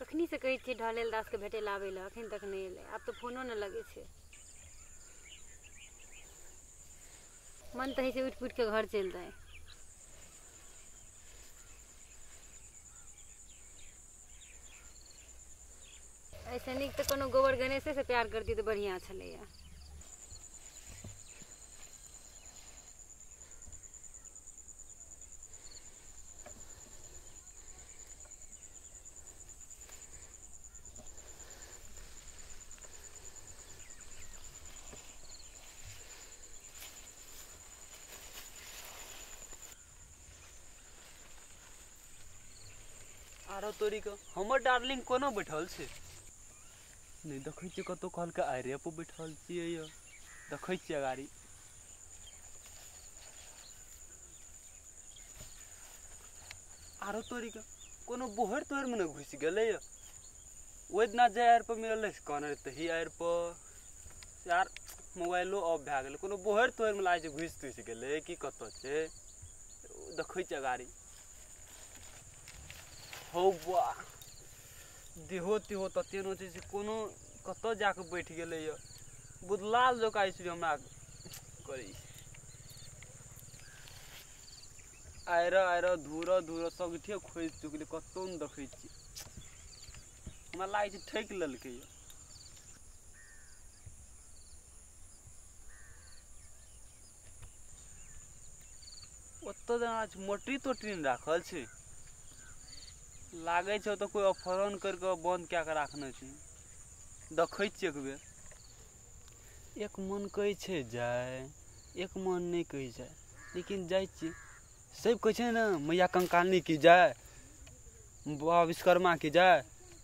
कखनी से कहै छियै ढलेल दास के भेटे ला आबै ला, अखन तक नहीं एले। आब तो फोनो न लगे छै। मन तो है से उठ पुठ के घर चल जाए। ऐसे नीक तो कोनो गोबर गणेशे से प्यार करती तो बढ़िया छलैया। आरो तोरी के हमर डार्लिंग कोनो बैठल छै? नहीं देखै छियै कतौ कहल के आइरे पर बैठल छियै य। देखै छियै गाड़ी। आरो तोरी के कोनो बोहर तोहर में न घुस गेलै य। ओइ दिना जे आइर पर मिलल छै कहने तही आइर पर यार मोबाइलो ऑफ भए गेलै। कोनो बोहर तोहर में लागे छै घुस तुस गेलै कि कतौ छै। देखै छियै गाड़ी। हौ बा देहो तेहो तते न छै से कोनो कतौ जाके बैठ गेलै य। बुदलाल जका इसलिए हमरा करै आइरा धूरा सब इथे खोज चुकले कतौ न देखै छी। हमरा लागे छै ठैक लेलकै य। ओत्तो आज मोटरी तोटरी न राखल छै। लागे छै तो कोई अपहरण करके बंद क्या के राखने छै। देखै छियै एक बेर। एक मन कहै छै जाय, एक मन नहीं कहै जाय, लेकिन जाय छियै। सब कहै छै न मैया कंकालनी की जाय, बाबा विश्वकर्मा की जाय,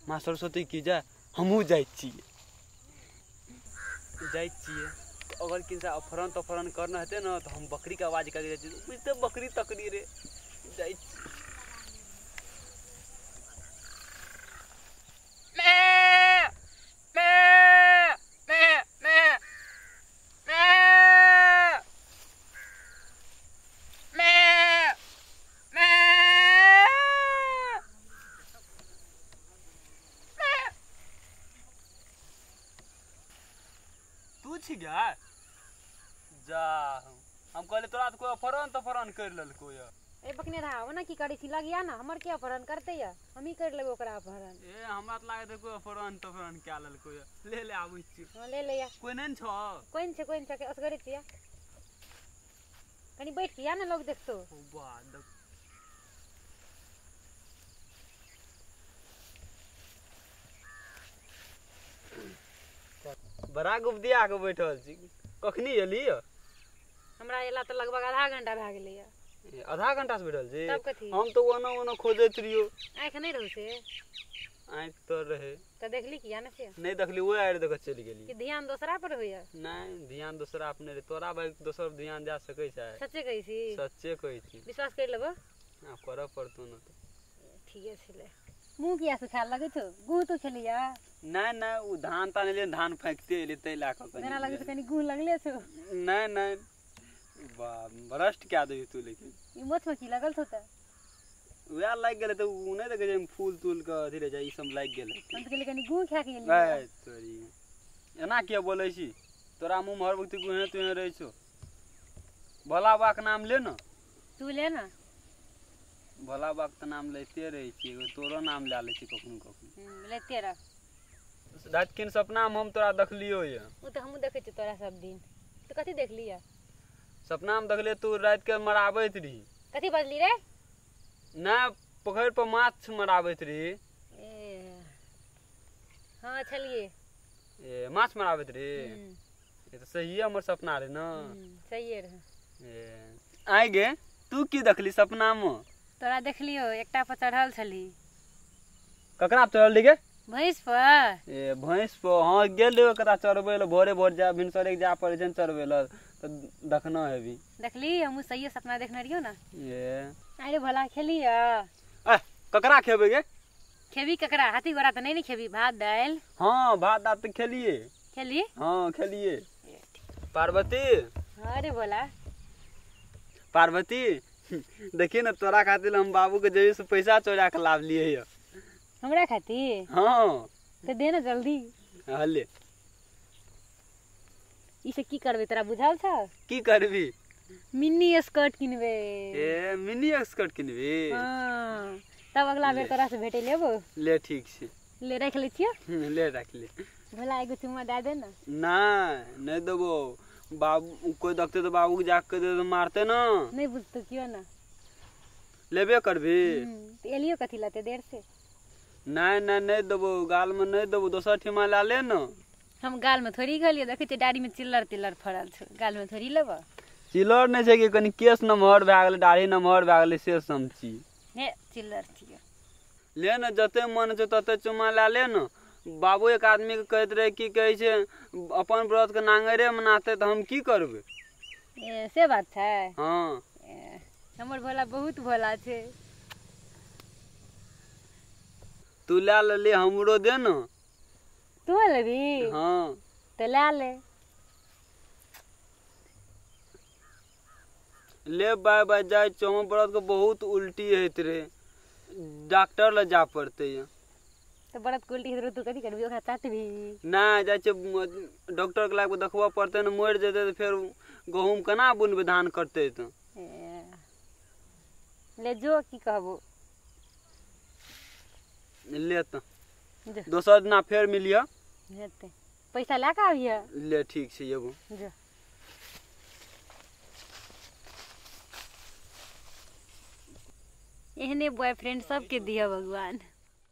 माँ सरस्वती की जाय। हमहू जाय छियै। अगर किनसा अपहरण तपहरण करना हेतै न तो हम बकरी के आवाज करके जाय छियै। बुझते बकरी तकरी रे जाय छियै। जा हम कहले तोरा तो कोई अपहरण तपहरण कर लेलको य। ए बकने रहा ओना की करै छी लगिया ना हमर के अपहरण करते या हम ही कर लेबो ओकरा अपहरण। ए हमरा त लागे कोई अपहरण तपहरण क्या लेलको य। ले आबै छी। हां ले या कोई नहीं छ? कोइन छ के असगरे छिया। कनी बैठ किया ना लोग देखतो। ओ बा देख बड़ा गुबदिया के बैठल छी। कखनी एली य? हमरा एला तो लगभग आधा घंटा भए गेलै या। आधा घंटा से बैठल छी? तब कथी? हम तो ओना खोजैत रहियो। आंख नहीं रहौ से? आंख तो रहे। त देखली किया ना से? नहीं देखली वो आइर देख चल गेली। कि ध्यान दूसरा पर होया? नहीं ध्यान दूसरा अपने रे। तोरा भाई दोसर ध्यान जा सकै छै? सच्चे कहै छी? सच्चे कहै छी। विश्वास कर लेबो? हां करब पड़तो न तो। ठीके छले। मुंह किया से खाल लगे छौ? गुह तो छलिया? नहीं उ धान ताने ले धान फेंकते एले तै ला के। मेरा लगे कनी गुह लगले छौ? नहीं बा भ्रष्ट क्या दे तू लेकिन। ई मोछ में की लगल छौ त? उया लाग गेले त उ नहीं देखे जे फूल तूल के धीरे जा ई सब लाग गेले। हम त कहले कनी गुह खा के एली। ए तोरी एना किया बोलै छी? तोरा मुंह में हर वक्त गुहे तू रहै छौ। भोला बाबा के नाम ले न। तू ले ना। भोला बाबा के नाम लेते रही छी। तोरो नाम ले छी कखनो लेते रह। रात किन सपना में हम तोरा देखलियो य। उ त हमहु देखै छी तोरा सब दिन। तू कथि देखली या? सपना में देखले तू रात के मराबैत रही। कथि बजली रे? ना पोखर पर माछ मराबैत रही। ए हां छलिए। ए माछ मराबैत रही? ये तो सही है हमर सपना रे न। सही रहे। ए आइ गे तू की देखली सपना में? तोरा देखलियो एकटा पर चढ़ल छली। ककरा पे चढ़ल गे? भैंस पर। ए भैंस पर हां गेल रे करा चढ़बे ल भोरे जा भिनसर एक जा पड़े जन चढ़बे ल त देखना है भी। देखली हमहु सही सपना देखने रहियो ना। ए अरे भला खेली या? ए ककरा खेबे गे? खेबी ककरा? हाथी घोड़ा त नहीं खेबी? भात दाल? हां भात दाल त खेलिए। खेली? हां खेलिए। पार्वती अरे भोला पार्वती देखिए ना तोरा खातिर हम बाबू के जेबी से पैसा चोरा के लाव लिए। हमरा खातिर हाँ तो दे ना जल्दी। हले इसे की करबे तोरा बुझल छ? की करबी? मिनी स्कर्ट किनबे। ए मिनी स्कर्ट किनबी? हाँ तब अगला बेर तोरा से भेटे लेबो। ले ठीक छै। ले रख ले छियो। ले रख ले। भला एगो चुम्मा दे दे ना। नहीं देबो। बाबू कोई देखते तो बाबू के जाके दे तो मारते ना। नहीं बुझतो क्यों ना। लेबे करबी? एलियो कथी लाते देर से। नहीं देबो, गाल में नहीं देबो, दोसर ठिमा ला ले ना। हम गाल में थोड़ी घलियो, देखे छे दाढ़ी में चिल्लर तिल्लर फड़ल छ, गाल में थोड़ी लेबो। चिल्लर नहीं छै कि कनी केस नमहर भए गेलै, दाढ़ी नमहर भए गेलै से समझी। हे चिल्लर छियो। ले ना, जते मन छै तते चुमा ला ले ना। बाबू एक आदमी के कहत रहे की कहे छै अपन व्रत के नांगरे मनाते तो हम की करबे। से बात छै। हाँ हमर भोला बहुत भोला छै। तू ला ले, हमरो दे ना। तू लेबी? हाँ तो ला ले। ले बाय बाय जाय छो, हम व्रत के बहुत उल्टी होत रे, डॉक्टर ले जा पड़ते है। तो व्रत के उल्टी होत तू कथी करबी? ओकरा चाटबी? ना जाय छै डॉक्टर के लाग देखबा पड़ते न, मर जेते तो फिर गहूम केना बुनबे, धान करते तो। ले जो की कहबो। ले तो दोसर दिना फेर मिलिया। हेते पैसा ला के आबिया। ले ठीक छै एगो। जो एहने बॉयफ्रेंड सबके दिया भगवान।